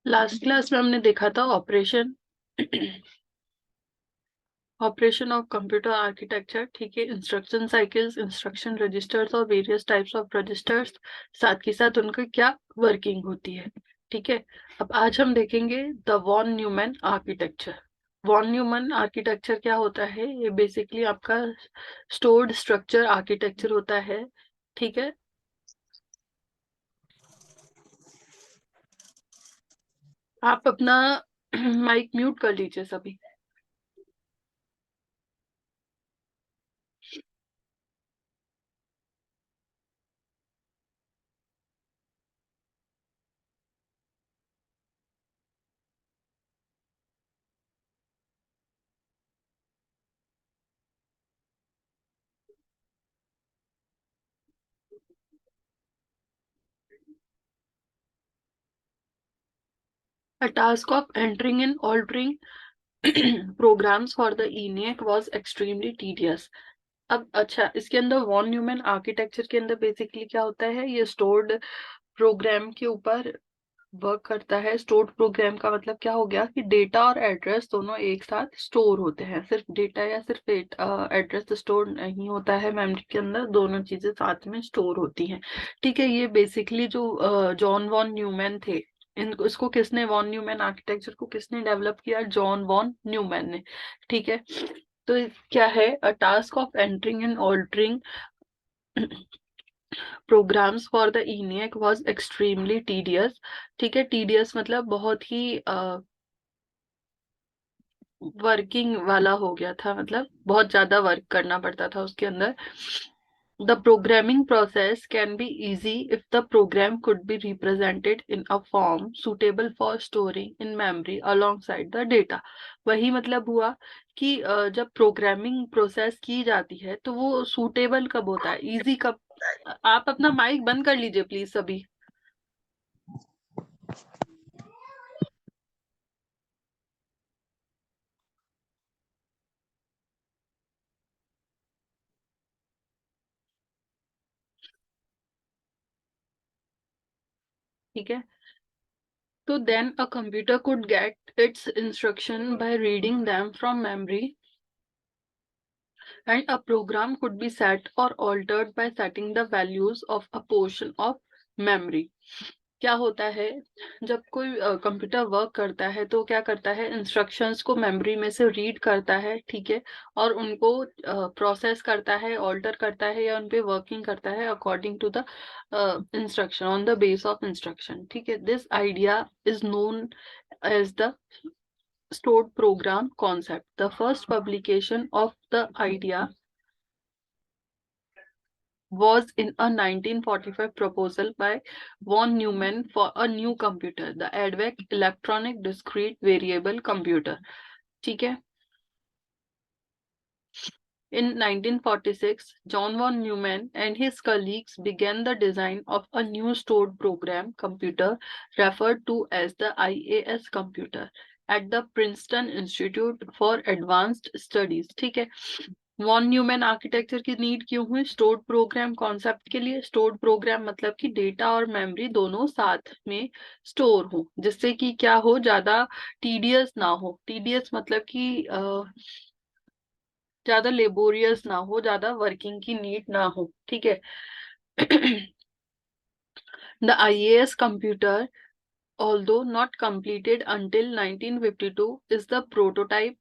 Last class में हमने देखा था operation operation of computer architecture, ठीक है। इंस्ट्रक्शन साइकिल्स, इंस्ट्रक्शन रजिस्टर्स और वेरियस टाइप्स ऑफ रजिस्टर्स, साथ के साथ उनकी क्या वर्किंग होती है, ठीक है। अब आज हम देखेंगे the von Neumann architecture. Von Neumann architecture क्या होता है? ये बेसिकली आपका स्टोर्ड स्ट्रक्चर आर्किटेक्चर होता है, ठीक है। आप अपना माइक म्यूट कर लीजिए सभी। A task of entering and altering programs for the ENIAC was extremely tedious. अब अच्छा, इसके अंदर वॉन न्यूमैन आर्किटेक्चर के अंदर बेसिकली क्या होता है? ये स्टोर्ड प्रोग्राम के ऊपर वर्क करता है। स्टोर्ड प्रोग्राम का मतलब क्या हो गया कि डेटा और एड्रेस दोनों एक साथ स्टोर होते हैं। सिर्फ डेटा या सिर्फ एड्रेस स्टोर नहीं होता है मेमोरी के अंदर, दोनों चीजें साथ में स्टोर होती हैं, ठीक है। ये बेसिकली जो जॉन वॉन न्यूमैन थे, इनको इसको किसने, वॉन न्यूमैन आर्किटेक्चर को किसने डेवलप किया? जॉन वॉन न्यूमैन ने, ठीक है। तो क्या है? A task of entering and altering programs for the ENIAC was extremely tedious, ठीक है। टीडियस मतलब बहुत ही वर्किंग वाला हो गया था, मतलब बहुत ज्यादा वर्क करना पड़ता था उसके अंदर। The programming process can be easy if the program could be represented in a form suitable for storing in memory alongside the data. वही मतलब हुआ कि जब प्रोग्रामिंग प्रोसेस की जाती है तो वो सूटेबल कब होता है, इजी कब? आप अपना माइक बंद कर लीजिए प्लीज सभी। ठीक है। तो then a computer could get its instruction by reading them from memory, and a program could be set or altered by setting the values of a portion of memory. क्या होता है? जब कोई कंप्यूटर वर्क करता है तो क्या करता है? इंस्ट्रक्शंस को मेमोरी में से रीड करता है, ठीक है, और उनको प्रोसेस करता है, ऑल्टर करता है या उन पे वर्किंग करता है according to the instruction, on the base of instruction, ठीक है। This idea is known as the stored program concept. The first publication of the idea was in a 1945 proposal by von Neumann for a new computer, the ADVAC Electronic Discrete Variable Computer, ठीक है। In 1946, John von Neumann and his colleagues began the design of a new stored program computer referred to as the IAS computer at the Princeton Institute for Advanced Studies. ठीक है, von Neumann architecture की need क्यों हुई? Stored program concept के लिए। Stored program मतलब कि data और मेमोरी दोनों साथ में स्टोर हो, जिससे कि क्या हो, ज्यादा टीडियस ना हो। टीडियस मतलब कि ज्यादा लेबोरियस ना हो, ज्यादा वर्किंग की नीड ना हो। ठीक है। The IAS computer, although not completed until 1952, is the prototype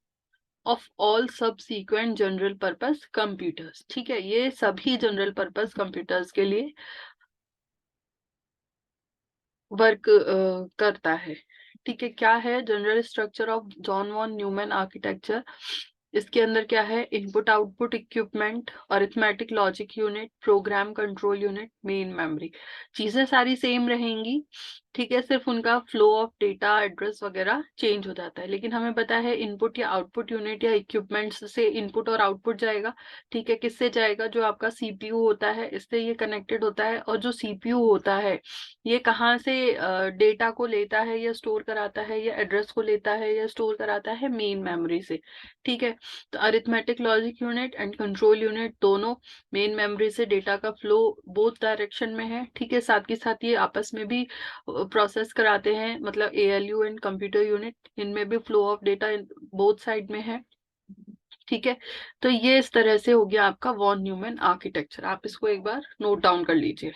of all subsequent general purpose computers. ठीक है, ये सभी जनरल पर्पस कंप्यूटर्स के लिए वर्क करता है। ठीक है, क्या है general structure of John von Neumann architecture? इसके अंदर क्या है? Input output equipment, arithmetic logic unit, program control unit, main memory. चीजें सारी सेम रहेंगी। ठीक है, सिर्फ उनका फ्लो ऑफ डेटा, एड्रेस वगैरह चेंज हो जाता है। लेकिन हमें पता है इनपुट या आउटपुट यूनिट या इक्विपमेंट्स से इनपुट और आउटपुट जाएगा। ठीक है, किससे जाएगा? जो आपका सीपीयू होता है, इससे ये कनेक्टेड होता है। और जो सीपीयू होता है, ये कहाँ से डेटा को लेता है या स्टोर कराता है, या एड्रेस को लेता है या स्टोर कराता है? मेन मेमोरी से। ठीक है, तो arithmetic logic unit and control unit दोनों मेन मेमोरी से डेटा का फ्लो बोथ डायरेक्शन में है। ठीक है, साथ के साथ ये आपस में भी प्रोसेस कराते हैं, मतलब ALU एंड कंप्यूटर यूनिट, इनमें भी flow of data both side में है। ठीक है, तो ये इस तरह से हो गया आपका वॉन न्यूमैन आर्किटेक्चर। आप इसको एक बार नोट डाउन कर लीजिए।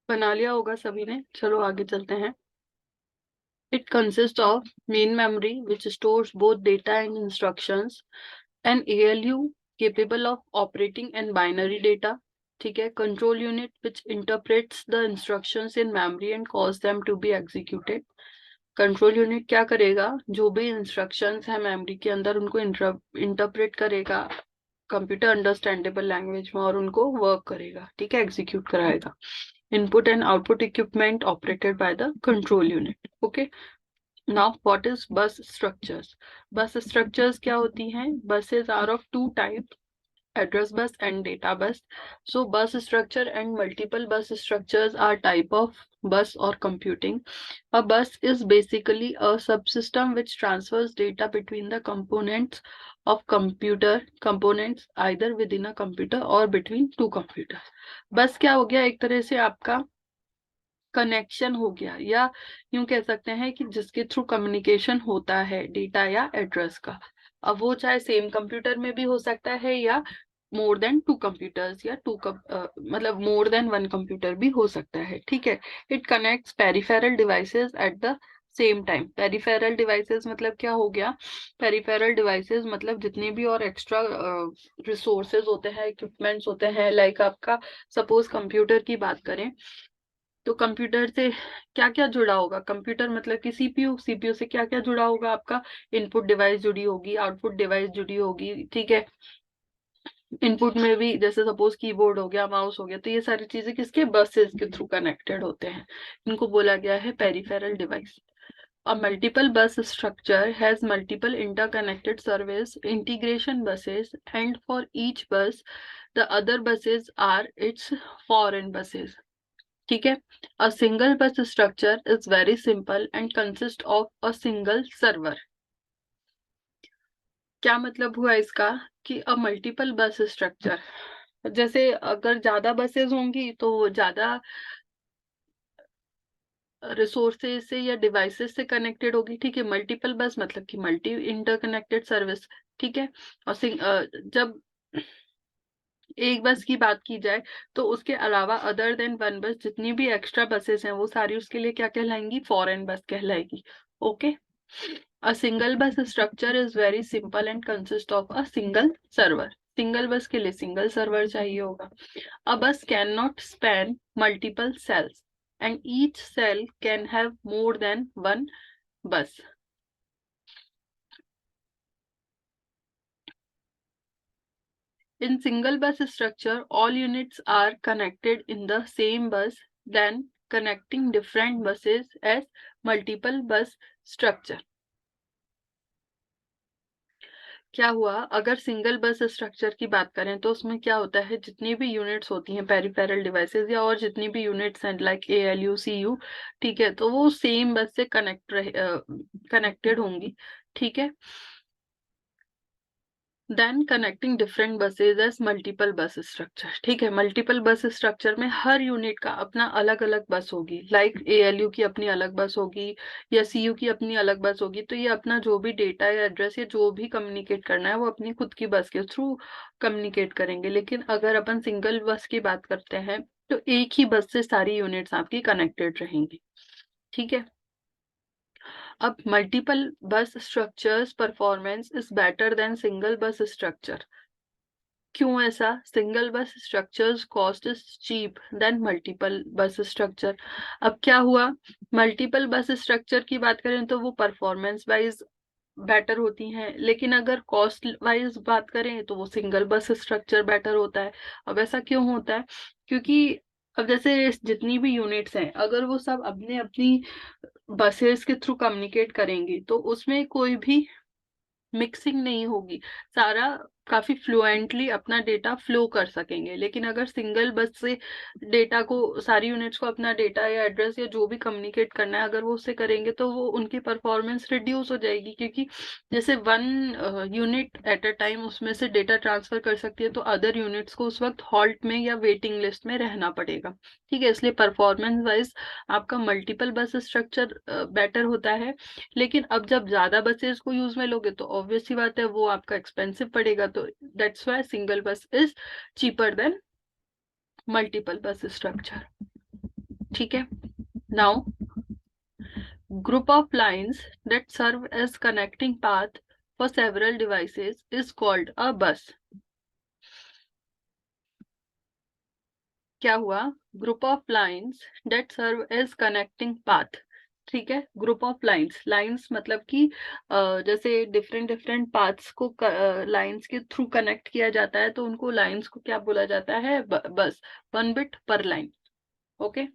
बना लिया होगा सभी ने, चलो आगे चलते हैं। It consists of main memory, which stores both data and instructions, an ALU capable of operating and binary data. ठीक है, control unit which interprets the instructions in memory and cause them to be executed. Control unit क्या करेगा? जो भी instructions है memory के अंदर, उनको इंटरप्रेट करेगा कंप्यूटर अंडरस्टैंडेबल लैंग्वेज में और उनको वर्क करेगा। ठीक है, एग्जीक्यूट कराएगा। Input and output equipment operated by the control unit. Okay, now what is bus structures? Bus structures क्या होती हैं? Buses are of two type, address bus and data bus. So bus structure and multiple bus structures are type of bus or computing. A bus is basically a subsystem which transfers data between the components of computer components either within a computer or between two computers. बस क्या हो गया? एक तरह से आपका connection हो गया, या यूं कह सकते हैं कि जिसके थ्रू कम्युनिकेशन होता है डेटा या एड्रेस का। अब वो चाहे सेम कंप्यूटर में भी हो सकता है, या मोर देन टू कंप्यूटर्स, या मतलब मोर देन वन कंप्यूटर भी हो सकता है। ठीक है, it connects peripheral devices at the same time. Peripheral devices मतलब क्या हो गया? पेरिफेरल डिवाइसेस मतलब जितने भी और एक्स्ट्रा रिसोर्सेज होते हैं, इक्विपमेंट्स होते हैं, लाइक आपका सपोज कंप्यूटर की बात करें तो कंप्यूटर से क्या क्या जुड़ा होगा? कंप्यूटर मतलब कि सीपीयू, सीपीयू से क्या क्या जुड़ा होगा? आपका इनपुट डिवाइस जुड़ी होगी, आउटपुट डिवाइस जुड़ी होगी, ठीक है। इनपुट में भी जैसे सपोज कीबोर्ड हो गया, माउस हो गया, तो ये सारी चीजें किसके? बसेस के थ्रू कनेक्टेड होते हैं। इनको बोला गया है peripheral device. A multiple bus structure has multiple interconnected service integration buses, and for each bus, the other buses are its foreign buses. ठीक है। A single bus structure is very simple and consists of a single server. क्या मतलब हुआ इसका? कि a multiple bus structure, जैसे अगर ज्यादा बसेस होंगी तो वो ज्यादा रिसोर्सेज से या डिवाइसेस से कनेक्टेड होगी, ठीक है। मल्टीपल बस मतलब कि मल्टी इंटरकनेक्टेड सर्विस, ठीक है। और जब एक बस की बात की जाए तो उसके अलावा अदर देन वन बस जितनी भी एक्स्ट्रा बसेस हैं वो सारी उसके लिए क्या कहलाएंगी? फॉरेन बस कहलाएगी। Okay. A single bus structure is very simple and consist of a single server. Single बस के लिए सिंगल सर्वर चाहिए होगा। A bus cannot span multiple cells, and each cell can have more than one bus. In single bus structure, all units are connected in the same bus, then connecting different buses as multiple bus structure. क्या हुआ? अगर single bus structure की बात करें तो उसमें क्या होता है? जितनी भी यूनिट्स होती हैं पेरिफेरल डिवाइसेस या और जितनी भी यूनिट्स हैं लाइक एएलयू, सीयू, ठीक है, तो वो सेम बस से कनेक्टेड होंगी, ठीक है। Then connecting different buses as multiple bus structure, ठीक है। मल्टीपल बस स्ट्रक्चर में हर यूनिट का अपना अलग अलग बस होगी, लाइक एएलयू की अपनी अलग बस होगी या सीयू की अपनी अलग बस होगी। तो ये अपना जो भी डेटा या एड्रेस या जो भी कम्युनिकेट करना है वो अपनी खुद की बस के थ्रू कम्युनिकेट करेंगे। लेकिन अगर अपन सिंगल बस की बात करते हैं तो एक ही बस से सारी यूनिट्स आपकी कनेक्टेड रहेंगी, ठीक है। अब multiple bus structures performance is better than single bus structure. क्यों ऐसा? Single bus structures cost is cheap than multiple bus structure. अब क्या हुआ? मल्टीपल बस स्ट्रक्चर की बात करें तो वो परफॉर्मेंस वाइज बेटर होती हैं, लेकिन अगर कॉस्ट वाइज बात करें तो वो सिंगल बस स्ट्रक्चर बेटर होता है। अब ऐसा क्यों होता है? क्योंकि अब जैसे जितनी भी यूनिट्स हैं अगर वो सब अपने अपनी बसेस के थ्रू कम्युनिकेट करेंगी तो उसमें कोई भी मिक्सिंग नहीं होगी, सारा काफी फ्लुएंटली अपना डेटा फ्लो कर सकेंगे। लेकिन अगर सिंगल बस से डेटा को, सारी यूनिट्स को अपना डेटा या एड्रेस या जो भी कम्युनिकेट करना है अगर वो उससे करेंगे तो वो उनकी परफॉर्मेंस रिड्यूस हो जाएगी, क्योंकि जैसे one unit at a time उसमें से डेटा ट्रांसफर कर सकती है तो अदर यूनिट्स को उस वक्त हॉल्ट में या वेटिंग लिस्ट में रहना पड़ेगा, ठीक है। इसलिए परफॉर्मेंस वाइज आपका मल्टीपल बस स्ट्रक्चर बेटर होता है। लेकिन अब जब ज्यादा बसेस को यूज में लोगे तो ऑब्वियस सी बात है वो आपका एक्सपेंसिव पड़ेगा, तो that's why single bus is cheaper than multiple bus structure, ठीक है। Now group of lines that serve as connecting path for several devices is called a bus. क्या हुआ? Group of lines that serve as connecting path, ठीक है। Group of lines, lines मतलब कि जैसे different different paths को lines के through connect किया जाता है तो उनको लाइंस को क्या बोला जाता है? बस। वन बिट पर लाइन, ओके।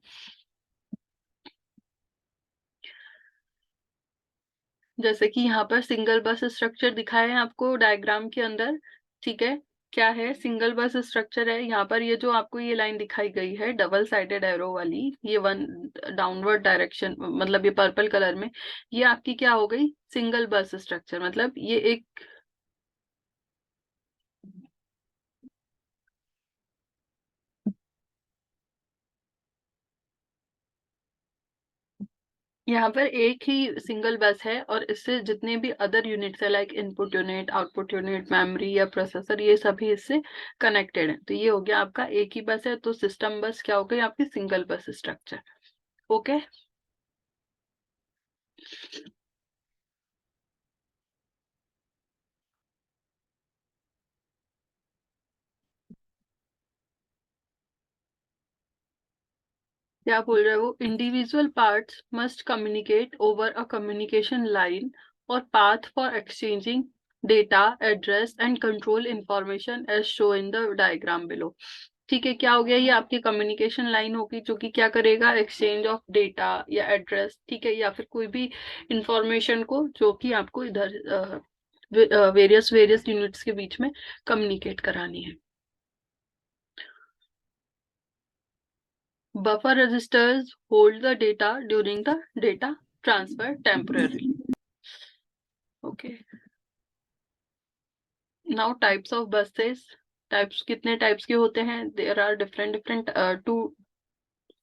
जैसे कि यहाँ पर सिंगल बस स्ट्रक्चर दिखाए हैं आपको डायग्राम के अंदर, ठीक है। क्या है? सिंगल बस स्ट्रक्चर है। यहाँ पर ये जो आपको ये लाइन दिखाई गई है डबल साइडेड एरो वाली, ये वन डाउनवर्ड डायरेक्शन मतलब ये पर्पल कलर में, ये आपकी क्या हो गई? Single bus structure. मतलब ये एक, यहाँ पर एक ही सिंगल बस है और इससे जितने भी अदर यूनिट्स है like input unit, output unit, memory या प्रोसेसर, ये सभी इससे कनेक्टेड है। तो ये हो गया आपका एक ही बस है, तो सिस्टम बस क्या हो गई? आपकी सिंगल बस स्ट्रक्चर, ओके। क्या बोल रहे हैं वो, individual parts must communicate over a communication line और path for exchanging data, address and control information as show in the diagram below. ठीक है, क्या हो गया, ये आपकी कम्युनिकेशन लाइन होगी जो कि क्या करेगा, एक्सचेंज ऑफ डेटा या एड्रेस, ठीक है, या फिर कोई भी इंफॉर्मेशन को जो कि आपको इधर वेरियस वेरियस यूनिट्स के बीच में कम्युनिकेट करानी है। Buffer registers hold the data during the data transfer temporarily. Okay. Now types of buses. Types कितने types के होते हैं? There are different two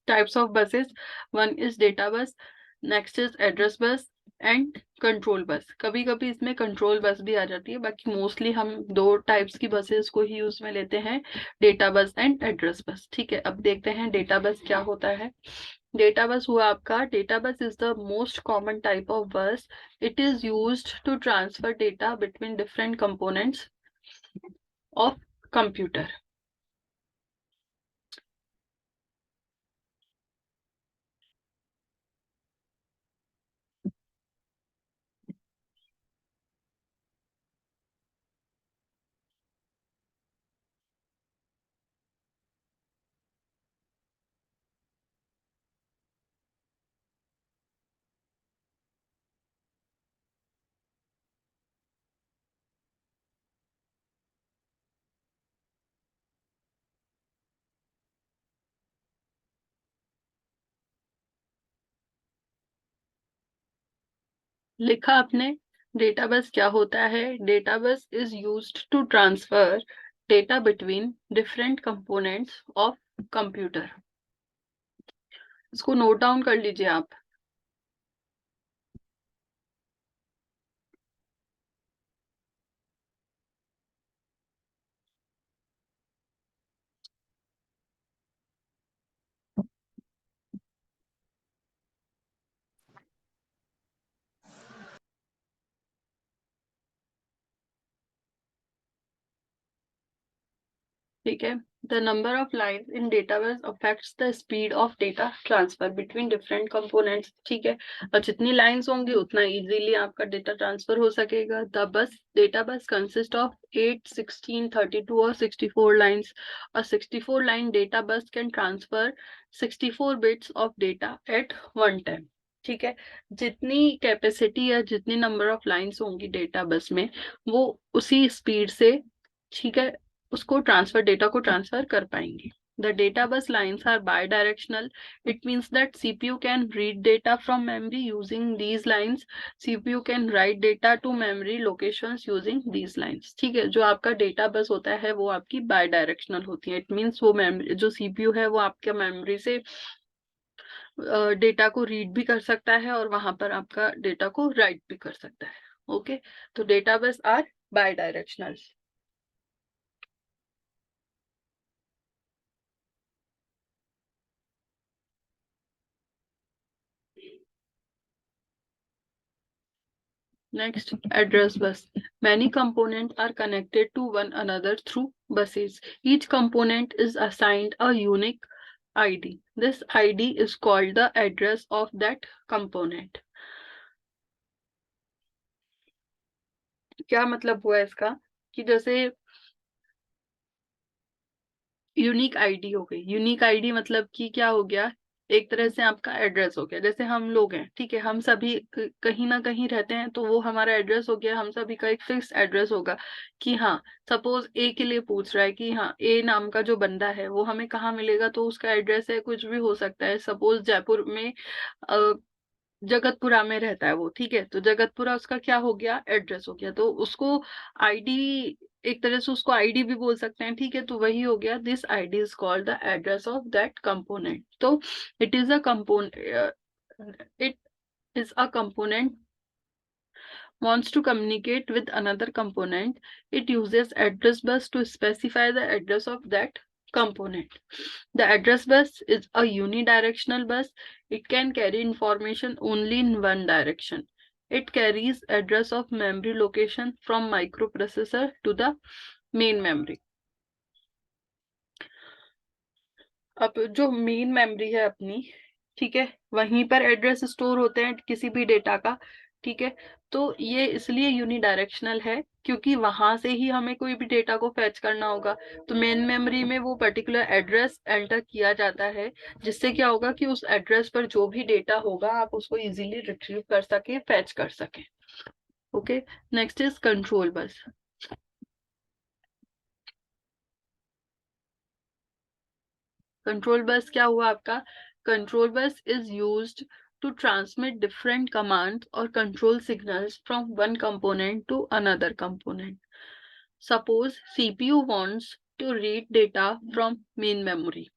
types of buses. One is data bus, next is address bus and control bus. कभी कभी इसमें control bus भी आ जाती है, बाकी मोस्टली हम दो टाइप्स की बसेस को ही यूज में लेते हैं, data bus and address bus. ठीक है, अब देखते हैं डेटा बस क्या होता है। डेटा बस हुआ आपका, data bus is the most common type of bus. It is used to transfer data between different components of computer. लिखा आपने, डेटा बस क्या होता है? Data bus is used to transfer data between different components of computer. इसको note down कर लीजिए आप। ठीक है, the number of lines in database affects the speed of data transfer between different components. ठीक है, और जितनी लाइन्स होंगी उतना इजीली आपका डेटा ट्रांसफर हो सकेगा। The bus data bus consist of 8, 16, 32 और 64 लाइन्स। और 64 line data bus can transfer 64 bits of data eight one time. ठीक है, जितनी कैपेसिटी या जितनी नंबर ऑफ लाइन्स होंगी डेटा बस में, वो उसी स्पीड से, ठीक है, उसको ट्रांसफर, डेटा को ट्रांसफर कर पाएंगे। The data bus lines are bidirectional. It means that CPU can read data from memory using these lines. CPU can write data to memory locations using these lines. ठीक है, जो आपका data बस होता है वो आपकी बायडायरेक्शनल होती है। इट मीन्स वो मेमोरी, जो सीपीयू है वो आपके मेमोरी से डेटा को रीड भी कर सकता है और वहां पर आपका डेटा को राइट भी कर सकता है। ओके, तो data bus are bidirectional. Next, address bus. Many components are connected to one another through buses. Each component is assigned a unique ID. This ID is called the address of that component. क्या मतलब हुआ इसका, कि जैसे unique ID हो गई। Unique ID मतलब कि क्या हो गया, एक तरह से आपका एड्रेस हो गया। जैसे हम लोग हैं, ठीक है, हम सभी कहीं ना कहीं रहते हैं, तो वो हमारा एड्रेस हो गया। हम सभी का एक फिक्स एड्रेस होगा कि हाँ, सपोज ए के लिए पूछ रहा है कि हाँ, ए नाम का जो बंदा है वो हमें कहाँ मिलेगा, तो उसका एड्रेस है, कुछ भी हो सकता है। सपोज जयपुर में जगतपुरा में रहता है वो, ठीक है, तो जगतपुरा उसका क्या हो गया, एड्रेस हो गया। तो उसको आईडी, एक तरह से उसको आईडी भी बोल सकते हैं। ठीक है, तो वही हो गया, this ID is called the address of that component. तो it is a component, it is a component wants to communicate with another component, it uses address bus to specify the address of that component. The address bus is a unidirectional bus. It can carry information only in one direction. It carries address of memory location from microprocessor to the main memory. अब जो main memory है अपनी, ठीक है, वहीं पर address store होते हैं किसी भी डेटा का, ठीक है। तो ये इसलिए यूनिडायरेक्शनल है क्योंकि वहां से ही हमें कोई भी डेटा को फैच करना होगा। तो मेन मेमोरी में वो पर्टिकुलर एड्रेस एंटर किया जाता है, जिससे क्या होगा कि उस एड्रेस पर जो भी डेटा होगा आप उसको इजीली रिट्रीव कर सके, फैच कर सके। Okay, next is control bus. Control bus क्या हुआ आपका? Control bus is used to transmit different commands or control signals from one component to another component. Suppose CPU wants to read data from main memory.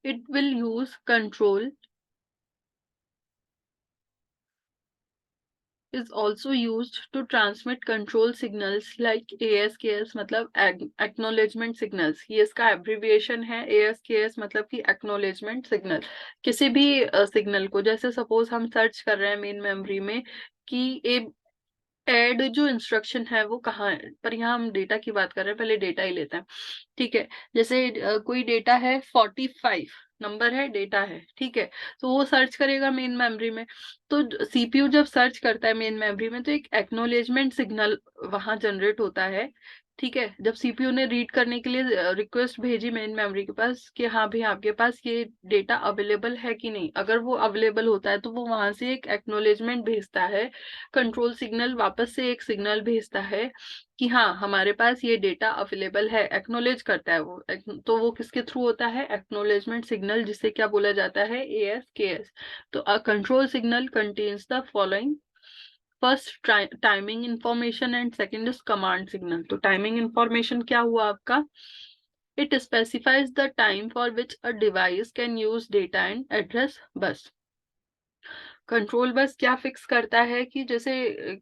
It will use control is also used to transmit control signals like ASKS, मतलब acknowledgement signals। ये इसका abbreviation है। ASKS मतलब कि acknowledgement signal। किसी भी signal को, जैसे सपोज हम सर्च कर रहे हैं मेन मेमोरी में कि एड जो इंस्ट्रक्शन है वो कहाँ है, पर यहाँ हम डेटा की बात कर रहे हैं, पहले डेटा ही लेते हैं, ठीक है। जैसे कोई डेटा है 45 नंबर है, डेटा है, ठीक है। तो वो सर्च करेगा मेन मेमोरी में। तो सीपीयू जब सर्च करता है मेन मेमोरी में तो एक एक्नोलेजमेंट सिग्नल वहां जनरेट होता है, ठीक है। जब सीपीयू ने रीड करने के लिए रिक्वेस्ट भेजी मेन मेमोरी के पास कि हाँ भाई आपके पास ये डेटा अवेलेबल है कि नहीं, अगर वो अवेलेबल होता है तो वो वहां से एक एक्नोलेजमेंट भेजता है। कंट्रोल सिग्नल वापस से एक सिग्नल भेजता है कि हाँ हमारे पास ये डेटा अवेलेबल है, एक्नोलेज करता है वो। तो वो किसके थ्रू होता है? एक्नोलेजमेंट सिग्नल, जिसे क्या बोला जाता है? ASKS। तो a control signal contains the following. First timing information and second is command signal. तो टाइमिंग इंफॉर्मेशन क्या हुआ आपका? It specifies the time for which a device can use data and address bus. Control bus क्या fix करता है कि जैसे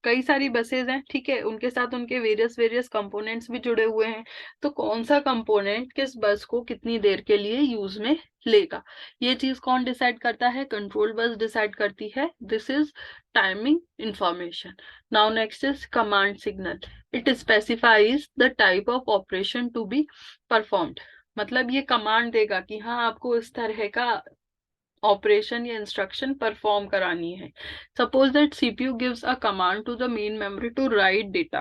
कई सारी बसेज हैं, ठीक है, उनके साथ उनके वेरियस वेरियस कंपोनेंट्स भी जुड़े हुए हैं। तो कौन सा कंपोनेंट किस बस को कितनी देर के लिए यूज में लेगा, ये चीज कौन डिसाइड करता है? कंट्रोल बस डिसाइड करती है। This is timing information. Now next is command signal. It specifies the type of operation to be performed. मतलब ये कमांड देगा कि हाँ आपको इस तरह का ऑपरेशन या इंस्ट्रक्शन परफॉर्म करानी है। Suppose that CPU gives a command to the main memory to write data.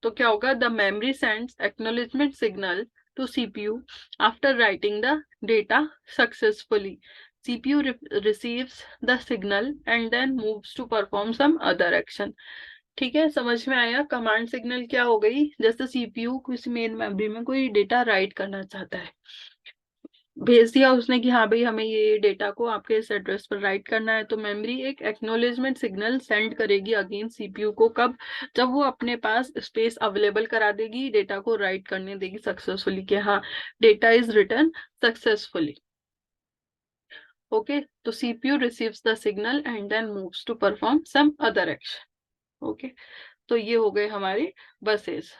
तो क्या होगा? The memory sends acknowledgement signal to CPU after writing the data successfully. CPU receives the signal and then moves to perform some other action. ठीक है, समझ में आया? Command signal क्या हो गई? जैसे सीपीयू किसी मेन मेमोरी में कोई डेटा राइट करना चाहता है, भेज दिया उसने कि हाँ भाई हमें ये डेटा को आपके इस एड्रेस पर राइट करना है, तो मेमोरी एक एक्नॉलेजमेंट सिग्नल सेंड करेगी अगेन सीपीयू को। कब? जब वो अपने पास स्पेस अवेलेबल करा देगी, डेटा को राइट करने देगी सक्सेसफुली कि हाँ data is return successfully. Okay, तो CPU receives the signal and then moves to perform some other action. Okay, तो ये हो गए हमारे बसेस।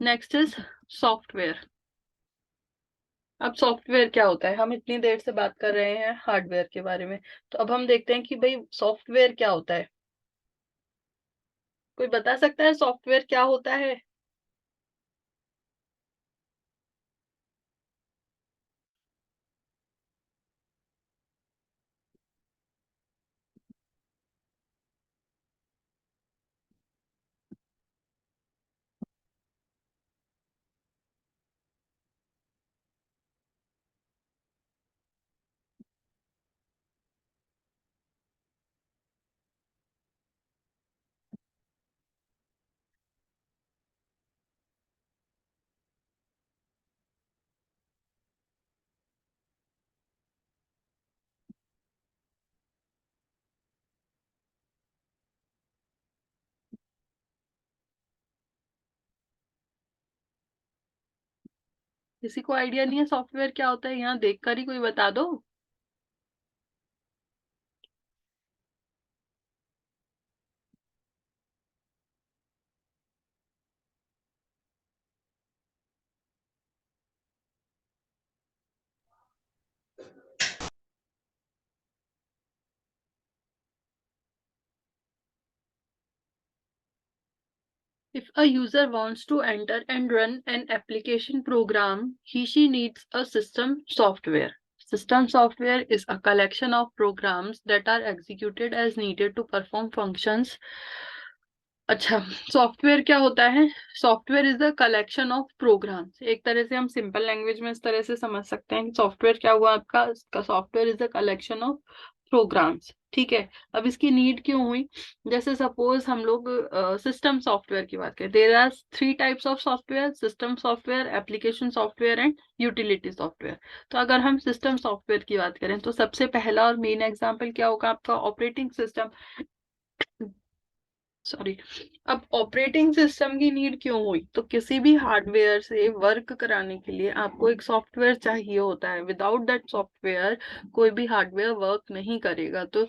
Next is software. अब सॉफ्टवेयर क्या होता है? हम इतनी देर से बात कर रहे हैं हार्डवेयर के बारे में, तो अब हम देखते हैं कि भाई सॉफ्टवेयर क्या होता है। कोई बता सकता है सॉफ्टवेयर क्या होता है? किसी को आइडिया नहीं है सॉफ्टवेयर क्या होता है? यहाँ देखकर ही कोई बता दो। If a user wants to enter and run an application program, she needs a system software. System software is a collection of programs that are executed as needed to perform functions. अच्छा, software क्या होता है? Software is the collection of programs. एक तरह से हम simple language में इस तरह से समझ सकते हैं कि सॉफ्टवेयर क्या हुआ आपका? Software is the collection of programs. ठीक है. अब इसकी नीड क्यों हुई? जैसे सपोज हम लोग सिस्टम सॉफ्टवेयर की बात करें. There are three types of software: system software, application software and utility software. तो अगर हम सिस्टम सॉफ्टवेयर की बात करें तो सबसे पहला और मेन एग्जाम्पल क्या होगा आपका? Operating system. सॉरी. अब ऑपरेटिंग सिस्टम की नीड क्यों हुई? तो किसी भी हार्डवेयर से वर्क कराने के लिए आपको एक सॉफ्टवेयर चाहिए होता है. विदाउट दैट सॉफ्टवेयर कोई भी हार्डवेयर वर्क नहीं करेगा. तो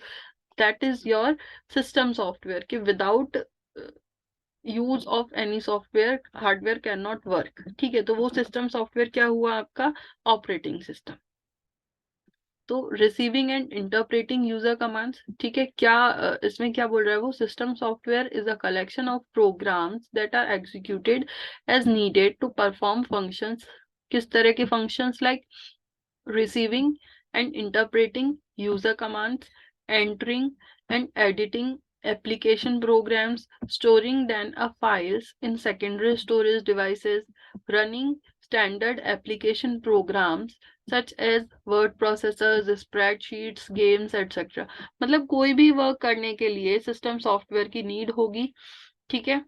that is your system software, कि without use of any software hardware can not work. ठीक है. तो वो सिस्टम सॉफ्टवेयर क्या हुआ आपका? Operating system. तो receiving and interpreting user commands. ठीक है. क्या इसमें क्या बोल रहा है वो? System software is a collection of programs that are executed as needed to perform functions. किस तरह के functions? Like receiving and interpreting user commands, entering and editing application programs, storing then files in secondary storage devices, running standard application programs such as word processors, spreadsheets, games, etc. मतलब कोई भी work करने के लिए system software की need होगी. ठीक है.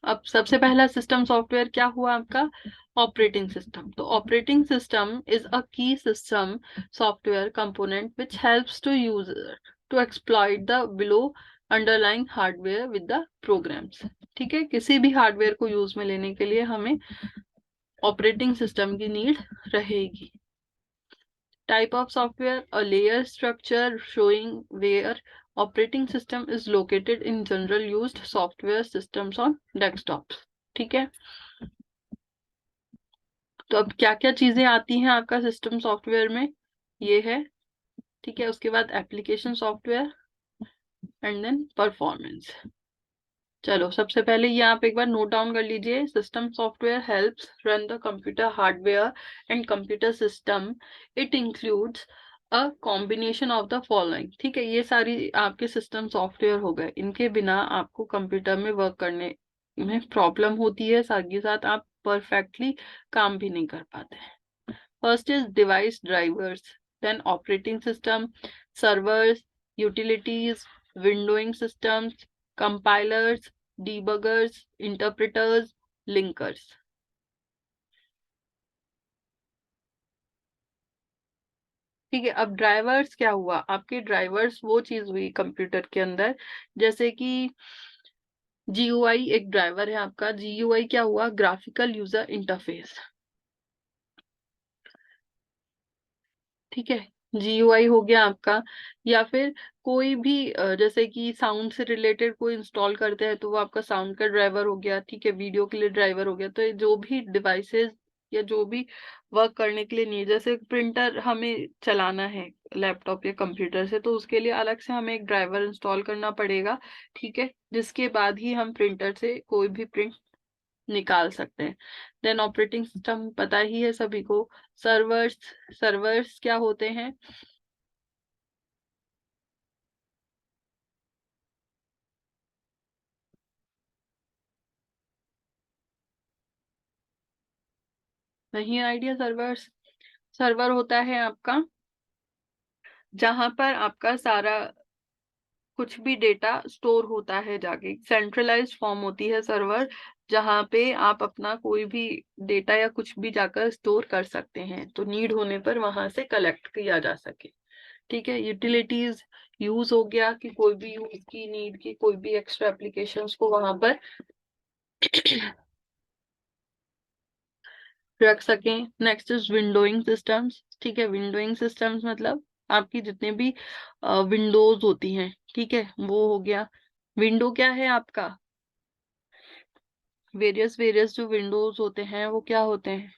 अब सबसे पहला सिस्टम सॉफ्टवेयर क्या हुआ आपका? Operating system. तो operating system is a key system software component which helps to user to exploit the below underlying hardware with the programs. ठीक है. किसी भी हार्डवेयर को यूज में लेने के लिए हमें ऑपरेटिंग सिस्टम की नीड रहेगी. Type of software: a layer structure showing where operating system is located in general used software systems on desktops. ठीक है. तो अब क्या क्या चीजें आती हैं आपका सिस्टम सॉफ्टवेयर में? ये है. ठीक है. उसके बाद application software and then performance. चलो सबसे पहले ये आप एक बार नोट डाउन कर लीजिए. System software helps run the computer hardware and computer system. It includes a combination of the following. ठीक है. ये सारी आपके सिस्टम सॉफ्टवेयर हो गए. इनके बिना आपको कंप्यूटर में वर्क करने में प्रॉब्लम होती है. साथ ही साथ आप परफेक्टली काम भी नहीं कर पाते. First is device drivers, then operating system, servers, utilities, windowing systems, compilers, debuggers, interpreters, linkers. ठीक है. अब ड्राइवर्स क्या हुआ? आपके ड्राइवर्स वो चीज हुई कंप्यूटर के अंदर, जैसे कि GUI एक ड्राइवर है आपका. GUI क्या हुआ? Graphical user interface. ठीक है. GUI हो गया आपका. या फिर कोई भी जैसे कि साउंड से रिलेटेड कोई इंस्टॉल करते हैं तो वो आपका साउंड का ड्राइवर हो गया. ठीक है. वीडियो के लिए ड्राइवर हो गया. तो ये जो भी डिवाइसेस या जो भी वर्क करने के लिए नहीं, जैसे प्रिंटर हमें चलाना है लैपटॉप या कंप्यूटर से, तो उसके लिए अलग से हमें एक ड्राइवर इंस्टॉल करना पड़ेगा. ठीक है. जिसके बाद ही हम प्रिंटर से कोई भी प्रिंट निकाल सकते हैं. देन ऑपरेटिंग सिस्टम पता ही है सभी को. सर्वर्स. सर्वर्स क्या होते हैं? नहीं आइडिया? सर्वर्स. सर्वर होता है आपका जहां पर आपका सारा कुछ भी डेटा स्टोर होता है जाके. सेंट्रलाइज्ड फॉर्म होती है सर्वर, जहां पे आप अपना कोई भी डेटा या कुछ भी जाकर स्टोर कर सकते हैं. तो नीड होने पर वहां से कलेक्ट किया जा सके. ठीक है. यूटिलिटीज यूज हो गया कि कोई भी यूज की नीड की कोई भी एक्स्ट्रा एप्लीकेशंस को वहां पर रख सकें. Next is windowing systems. ठीक है. विंडोइंग सिस्टम्स मतलब आपकी जितने भी विंडोज होती हैं. ठीक है. वो हो गया. विंडो क्या है आपका? वेरियस वेरियस जो विंडोज होते हैं वो क्या होते हैं?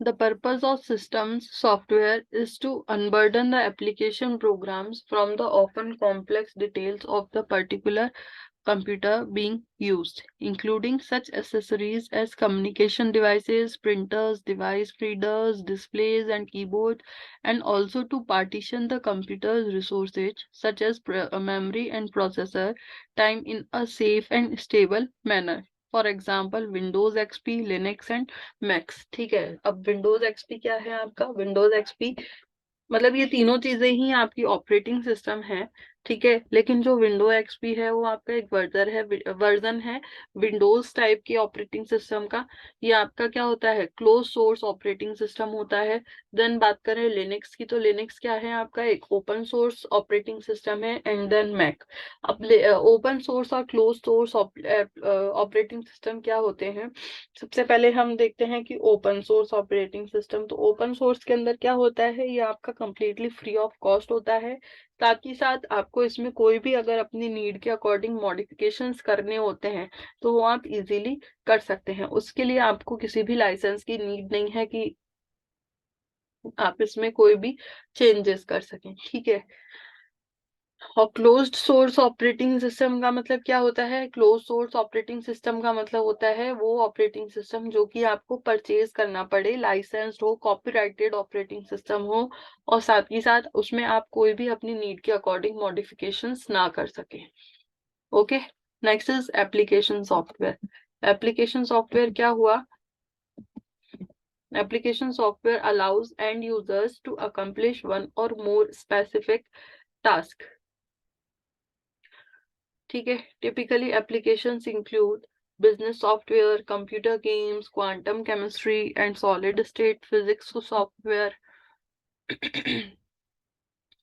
The purpose of systems software is to unburden the application programs from the often complex details of the particular computer being used, including such accessories as communication devices, printers, device readers, displays, and keyboards, and also to partition the computer's resources, such as memory and processor time, in a safe and stable manner. For example Windows XP, Linux and max. ठीक है, अब Windows XP क्या है आपका? Windows XP मतलब ये तीनों चीजें ही आपकी ऑपरेटिंग सिस्टम है। ठीक है, लेकिन जो विंडो एक्सपी है वो आपका एक वर्जन है विंडोज टाइप की ऑपरेटिंग सिस्टम का। ये आपका क्या होता है? क्लोज सोर्स ऑपरेटिंग सिस्टम होता है। देन बात करें लिनक्स की, तो लिनक्स क्या है आपका? एक ओपन सोर्स ऑपरेटिंग सिस्टम है। And then Mac. अब ओपन सोर्स और क्लोज सोर्स ऑपरेटिंग सिस्टम क्या होते हैं? सबसे पहले हम देखते हैं कि ओपन सोर्स ऑपरेटिंग सिस्टम, तो ओपन सोर्स के अंदर क्या होता है? ये आपका कंप्लीटली फ्री ऑफ कॉस्ट होता है। साथ ही साथ आपको इसमें कोई भी अगर अपनी नीड के अकॉर्डिंग मॉडिफिकेशंस करने होते हैं तो वो आप इजीली कर सकते हैं। उसके लिए आपको किसी भी लाइसेंस की नीड नहीं है कि आप इसमें कोई भी चेंजेस कर सकें। ठीक है, और क्लोज्ड सोर्स ऑपरेटिंग सिस्टम का मतलब क्या होता है? क्लोज सोर्स ऑपरेटिंग सिस्टम का मतलब होता है वो ऑपरेटिंग सिस्टम जो कि आपको परचेज करना पड़े, लाइसेंस्ड हो, कॉपीराइटेड ऑपरेटिंग सिस्टम हो, और साथ ही साथ उसमें आप कोई भी अपनी नीड के अकॉर्डिंग मॉडिफिकेशंस ना कर सके। Okay, next is application software. Application software क्या हुआ? Application software allows and users to accomplish one or more specific task. ठीक है, typically applications include business software, computer games, quantum chemistry and solid state physics software,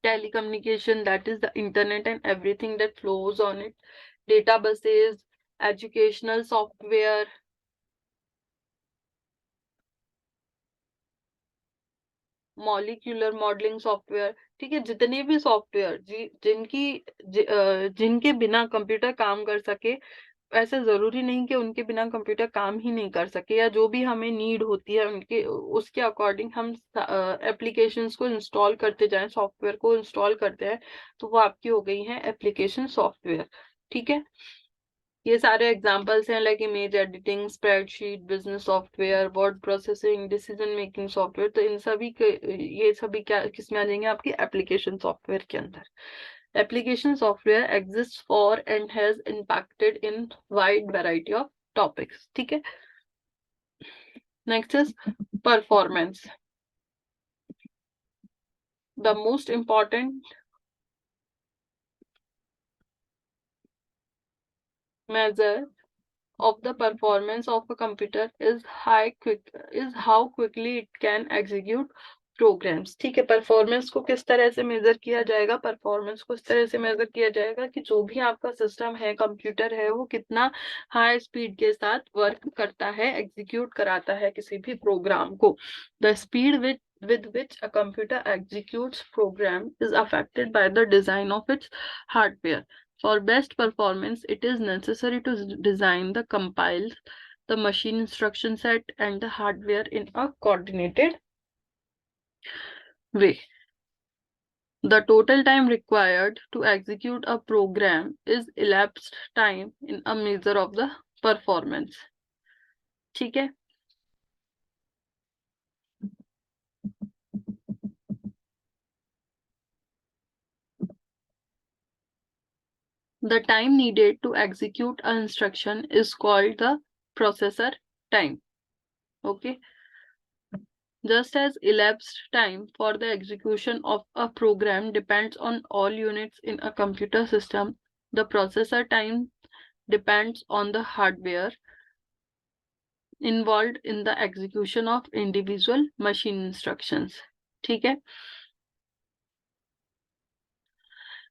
telecommunication, that is the internet and everything that flows on it, databases, educational software, molecular modelling software. ठीक है, जितने भी software जिनके बिना computer काम कर सके, ऐसा जरूरी नहीं कि उनके बिना कंप्यूटर काम ही नहीं कर सके, या जो भी हमें नीड होती है उनके उसके अकॉर्डिंग हम एप्लीकेशंस को इंस्टॉल करते जाएं, सॉफ्टवेयर को इंस्टॉल करते हैं, तो वो आपकी हो गई है एप्लीकेशन सॉफ्टवेयर। ठीक है, ये सारे एग्जांपल्स हैं like image editing, spreadsheet, business software, word processing, decision making software. तो इन सभी के ये सभी क्या किसमें आ जाएंगे? आपके एप्लीकेशन सॉफ्टवेयर के अंदर। Application software exist for and has impacted in wide variety of topics. ठीक है, next is performance. The most important measure of the performance of a computer is how quickly it can execute programs। ठीक है, performance को किस तरह से major किया जाएगा? परफॉर्मेंस को इस तरह से मेजर किया जाएगा कि जो भी आपका सिस्टम है, कंप्यूटर है, वो कितना हाई स्पीड के साथ वर्क करता है, एग्जीक्यूट कराता है किसी भी प्रोग्राम को। The speed with which a computer executes program is affected by the design of its hardware. For best performance, it is necessary to design the compile, the machine instruction set, and the hardware in a coordinated way. The total time required to execute a program is elapsed time in a measure of the performance. ठीक है, the time needed to execute an instruction is called the processor time. Okay, just as elapsed time for the execution of a program depends on all units in a computer system, the processor time depends on the hardware involved in the execution of individual machine instructions. ठीक है,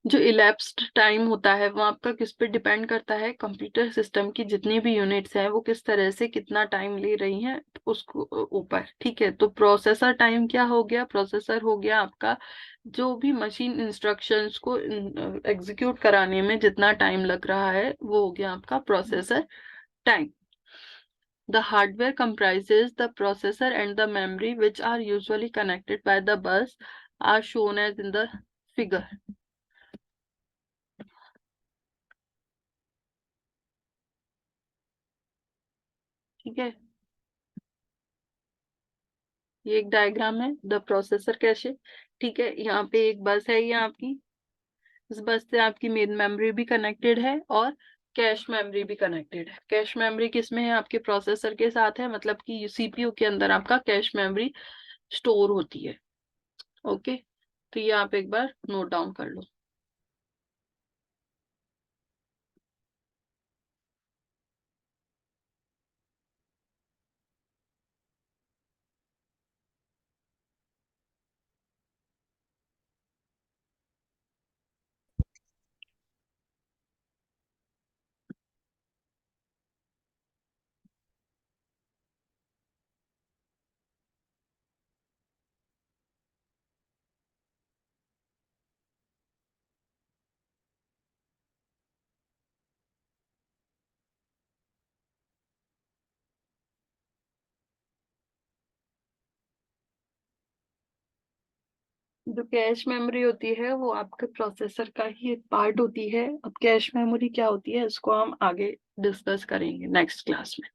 जो elapsed time होता है वो आपका किस पे depend करता है, कंप्यूटर सिस्टम की जितनी भी यूनिट्स हैं वो किस तरह से कितना टाइम ले रही हैं उसको ऊपर। ठीक है, तो प्रोसेसर टाइम क्या हो गया, प्रोसेसर हो गया आपका जो भी मशीन इंस्ट्रक्शंस को एग्जीक्यूट कराने में जितना टाइम लग रहा है वो हो गया आपका processor time. The hardware comprises the processor and the memory, which are usually connected by the bus, are shown as in the figure. ठीक है, ये एक डायग्राम है द प्रोसेसर कैशे। ठीक है, यहाँ पे एक बस है ये आपकी, इस बस से आपकी मेन मेमोरी भी कनेक्टेड है और कैश मेमोरी भी कनेक्टेड है। कैश मेमोरी किस में है, आपके प्रोसेसर के साथ है, मतलब कि सीपीयू के अंदर आपका कैश मेमोरी स्टोर होती है। ओके, तो ये आप एक बार नोट डाउन कर लो। जो कैश मेमोरी होती है वो आपके प्रोसेसर का ही एक पार्ट होती है। अब कैश मेमोरी क्या होती है इसको हम आगे डिस्कस करेंगे नेक्स्ट क्लास में।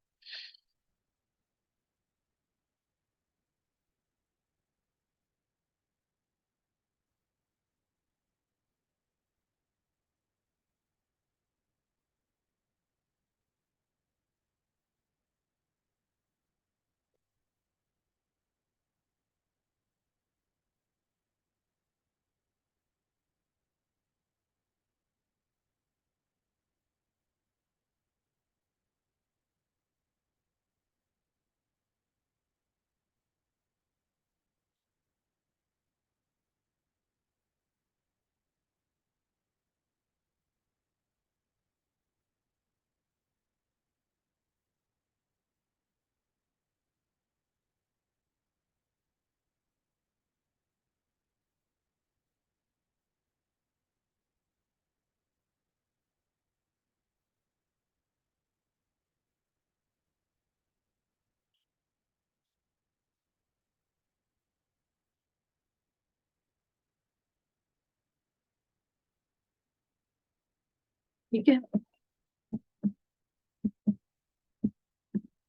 ठीक है,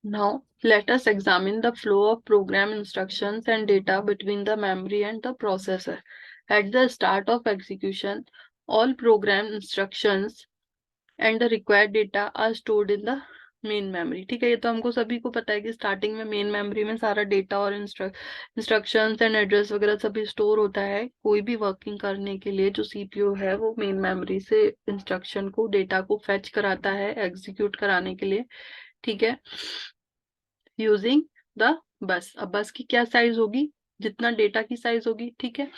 now let us examine the flow of program instructions and data between the memory and the processor. At the start of execution, all program instructions and the required data are stored in the main memory. ठीक है, ये तो हमको सभी को पता है कि स्टार्टिंग में मेन मेमोरी में सारा डेटा और इंस्ट्रक्शंस एंड एड्रेस वगैरह सभी स्टोर होता है। कोई भी वर्किंग करने के लिए जो सीपीयू है वो मेन मेमोरी से इंस्ट्रक्शन को डेटा को फेच कराता है एग्जीक्यूट कराने के लिए। ठीक है, यूजिंग द बस। अब बस की क्या साइज होगी, जितना डेटा की साइज होगी। ठीक है,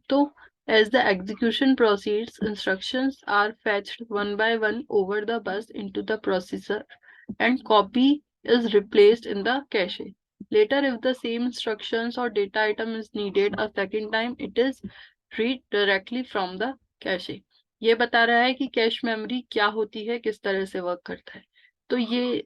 तो as the execution proceeds, instructions are fetched one by one over the bus into the processor and copy is replaced in the cache. Later, if the same instructions or data item is needed a second time, it is read directly from the cache. ये बता रहा है कि cache memory क्या होती है, किस तरह से वर्क करता है। तो ये